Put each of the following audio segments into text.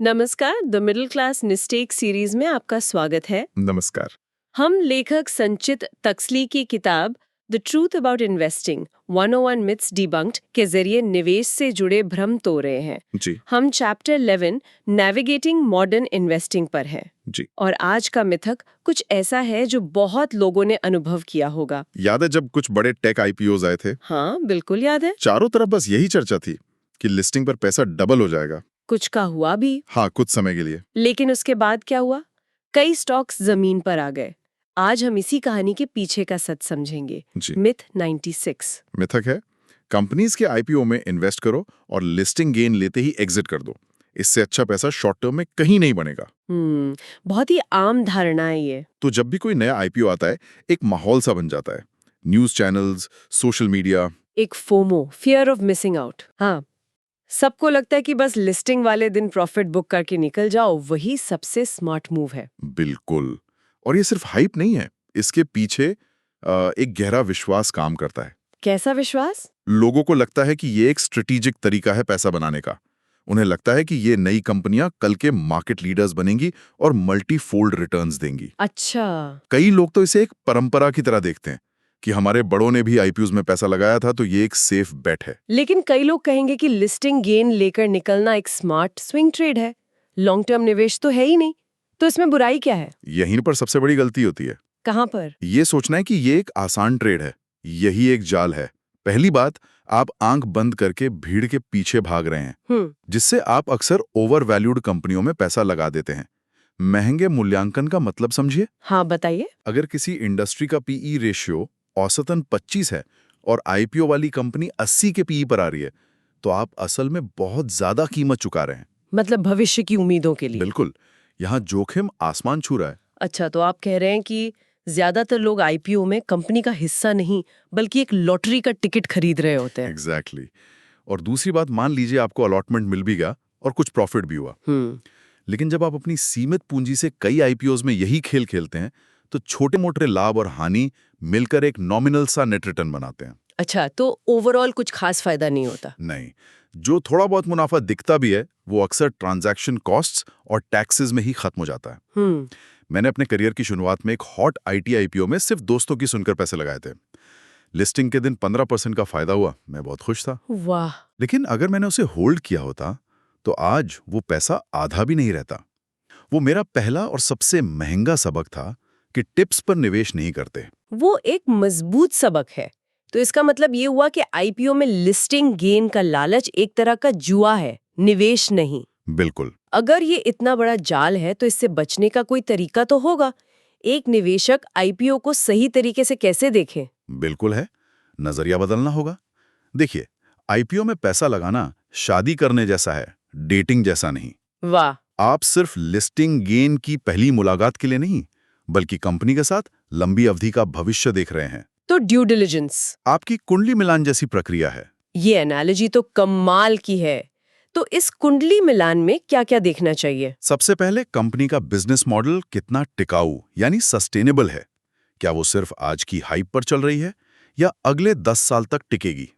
नमस्कार, the middle class mistake series में आपका स्वागत है। नमस्कार। हम लेखक संचित तक्सली की किताब the truth about investing 101 myths debunked के जरिए निवेश से जुड़े भ्रम तोड़ रहे हैं। जी। हम चैप्टर 11 नेविगेटिंग मॉडर्न इन्वेस्टिंग पर हैं। जी। और आज का मिथक कुछ ऐसा है जो बहुत लोगों ने अनुभव किया होगा। याद है जब कुछ बड़े टेक आईपीओज आए थे, हाँ, बिल्कुल याद है। चारों तरफ बस यही चर्चा थी कि लिस्टिंग पर पैसा डबल हो जाएगा। कुछ का हुआ भी, हाँ, कुछ समय के लिए। लेकिन उसके बाद क्या हुआ? कई स्टॉक्स जमीन पर आ गए। आज हम इसी कहानी के पीछे का सच समझेंगे। जी। मिथ 96। मिथक है, कंपनीज के आईपीओ में इन्वेस्ट करो और लिस्टिंग गेन लेते ही एग्जिट कर दो। इससे अच्छा पैसा शॉर्ट टर्म में कहीं नहीं बनेगा। बहुत ही आम धारणा है ये। तो जब भी कोई नया आईपीओ आता है, एक माहौल सा बन जाता है। News channels, social media. एक FOMO, fear of missing out. हाँ, सबको लगता है कि बस लिस्टिंग वाले दिन प्रॉफिट बुक करके निकल जाओ, वही सबसे स्मार्ट मूव है। बिल्कुल। और ये सिर्फ हाइप नहीं है, इसके पीछे एक गहरा विश्वास काम करता है। कैसा विश्वास? लोगों को लगता है कि ये एक स्ट्रेटेजिक तरीका है पैसा बनाने का। उन्हें लगता है कि ये नई कंपनियां कल के मार्केट लीडर्स बनेंगी और मल्टी फोल्ड रिटर्न्स देंगी। अच्छा। कई लोग तो इसे एक परंपरा की तरह देखते हैं कि हमारे बड़ों ने भी आईपीओज में पैसा लगाया था, तो ये एक सेफ बेट है। लेकिन कई लोग कहेंगे कि लिस्टिंग गेन लेकर निकलना एक स्मार्ट स्विंग ट्रेड है। लॉन्ग टर्म निवेश तो है ही नहीं, तो इसमें बुराई क्या है? यहीं पर सबसे बड़ी गलती होती है। कहाँ पर? ये सोचना है कि ये एक आसान ट्रेड है। यही एक जाल है। पहली बात, आप आंख बंद करके भीड़ के पीछे भाग रहे हैं, जिससे आप अक्सर ओवर वैल्यूड कंपनियों में पैसा लगा देते हैं। महंगे मूल्यांकन का मतलब समझिए। हाँ, बताइए। अगर किसी इंडस्ट्री का पीई रेशियो औसतन 25 है और आईपीओ वाली कंपनी 80 के पीई पर आ रही है, तो आप असल में बहुत ज्यादा कीमत चुका रहे हैं। मतलब भविष्य की उम्मीदों के लिए। बिल्कुल। यहाँ जोखिम आसमान छू रहा है। अच्छा, तो आप कह रहे हैं कि ज्यादातर लोग आईपीओ में कंपनी का हिस्सा नहीं, बल्कि एक लॉटरी का टिकट खरीद रहे होते हैं। एग्जैक्टली। और दूसरी बात, मान लीजिए आपको अलॉटमेंट मिल भी गया और कुछ प्रॉफिट भी हुआ, लेकिन जब आप अपनी सीमित पूंजी से कई आईपीओज में यही खेल खेलते हैं, तो छोटे मोटे लाभ और हानि मिलकर एक नॉमिनल सा नेट रिटर्न बनाते हैं। अच्छा, तो ओवरऑल कुछ खास फायदा नहीं होता। नहीं, जो थोड़ा बहुत मुनाफा दिखता भी है, वो अक्सर ट्रांजैक्शन कॉस्ट्स और टैक्सेस में ही खत्म हो जाता है। मैंने अपने करियर की शुरुआत में एक हॉट आईटी आईपीओ में सिर्फ दोस्तों की सुनकर पैसे लगाए थे। लिस्टिंग के दिन 15% का फायदा हुआ, मैं बहुत खुश था। वाह। लेकिन अगर मैंने उसे होल्ड किया होता, तो आज वो पैसा आधा भी नहीं रहता। वो मेरा पहला और सबसे महंगा सबक था कि टिप्स पर निवेश नहीं करते। वो एक मजबूत सबक है। तो इसका मतलब ये हुआ कि आईपीओ में लिस्टिंग गेन का लालच एक तरह का जुआ है, निवेश नहीं। बिल्कुल। अगर ये इतना बड़ा जाल है, तो इससे बचने का कोई तरीका तो होगा। एक निवेशक आईपीओ को सही तरीके से कैसे देखे? बिल्कुल है, नजरिया बदलना होगा। देखिए, आईपीओ में पैसा लगाना शादी करने जैसा है, डेटिंग जैसा नहीं। वाह। आप सिर्फ लिस्टिंग गेन की पहली मुलाकात के लिए नहीं, बल्कि कंपनी के साथ लंबी अवधि का भविष्य देख रहे हैं। तो ड्यू डिलिजेंस, आपकी कुंडली मिलान जैसी प्रक्रिया है। ये एनालॉजी तो कमाल की है। तो इस कुंडली मिलान में क्या-क्या देखना चाहिए? सबसे पहले, कंपनी का बिजनेस मॉडल कितना टिकाऊ यानी सस्टेनेबल है। क्या वो सिर्फ आज की हाइप पर चल रही है या अगले 10 साल तक टिकेगी?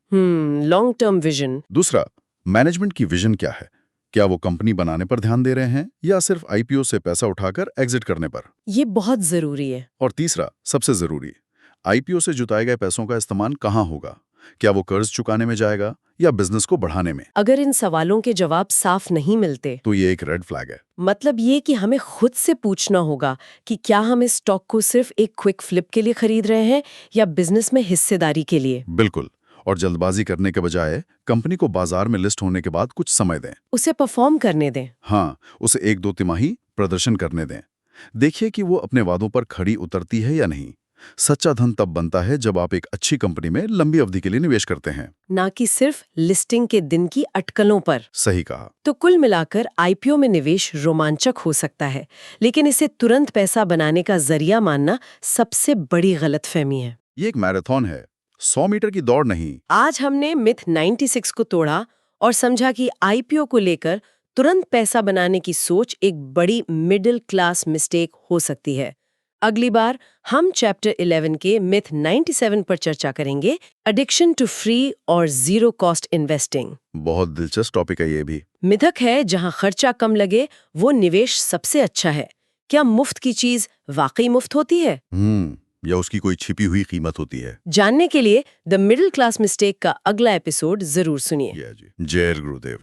Long term vision. दूसरा, मैनेजमेंट की विजन क्या है? क्या वो कंपनी बनाने पर ध्यान दे रहे हैं या सिर्फ आईपीओ से पैसा उठाकर एग्जिट करने पर? ये बहुत जरूरी है। और तीसरा, सबसे जरूरी, आईपीओ से जुटाए गए पैसों का इस्तेमाल कहाँ होगा? क्या वो कर्ज चुकाने में जाएगा या बिजनेस को बढ़ाने में? अगर इन सवालों के जवाब साफ नहीं मिलते, तो ये एक रेड फ्लैग है। मतलब ये कि हमें खुद से पूछना होगा कि क्या हम इस स्टॉक को सिर्फ एक क्विक फ्लिप के लिए खरीद रहे हैं या बिजनेस में हिस्सेदारी के लिए। बिल्कुल। और जल्दबाजी करने के बजाय कंपनी को बाजार में लिस्ट होने के बाद कुछ समय दें। उसे परफॉर्म करने दें। हाँ, उसे 1-2 तिमाही प्रदर्शन करने दें। देखिए कि वो अपने वादों पर खड़ी उतरती है या नहीं। सच्चा धन तब बनता है जब आप एक अच्छी कंपनी में लंबी अवधि के लिए निवेश करते हैं, ना कि सिर्फ लिस्टिंग के दिन की अटकलों पर। सही कहा। तो कुल मिलाकर आईपीओ में निवेश रोमांचक हो सकता है, लेकिन इसे तुरंत पैसा बनाने का जरिया मानना सबसे बड़ी गलतफहमी है। ये एक मैराथन है, 100 मीटर की दौड़ नहीं। आज हमने मिथ 96 को तोड़ा और समझा कि आईपीओ को लेकर तुरंत पैसा बनाने की सोच एक बड़ी मिडिल क्लास मिस्टेक हो सकती है। अगली बार हम चैप्टर 11 के मिथ 97 पर चर्चा करेंगे, एडिक्शन टू फ्री और जीरो कॉस्ट इन्वेस्टिंग। बहुत दिलचस्प टॉपिक है ये भी। मिथक है जहां खर्चा कम लगे वो निवेश सबसे अच्छा है। क्या मुफ्त की चीज वाकई मुफ्त होती है? या उसकी कोई छिपी हुई कीमत होती है? जानने के लिए द मिडिल क्लास मिस्टेक का अगला एपिसोड जरूर सुनिए। जय गुरुदेव।